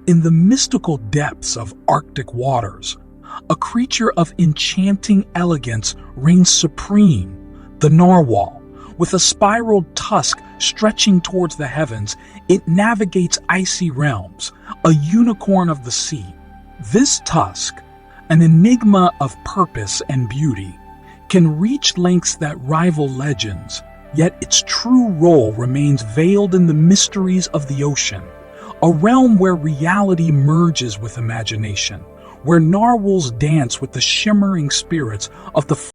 In the mystical depths of Arctic waters, a creature of enchanting elegance reigns supreme, the narwhal. With a spiraled tusk stretching towards the heavens, it navigates icy realms, a unicorn of the sea. This tusk, an enigma of purpose and beauty, can reach lengths that rival legends, yet its true role remains veiled in the mysteries of the ocean, a realm where reality merges with imagination, where narwhals dance with the shimmering spirits of the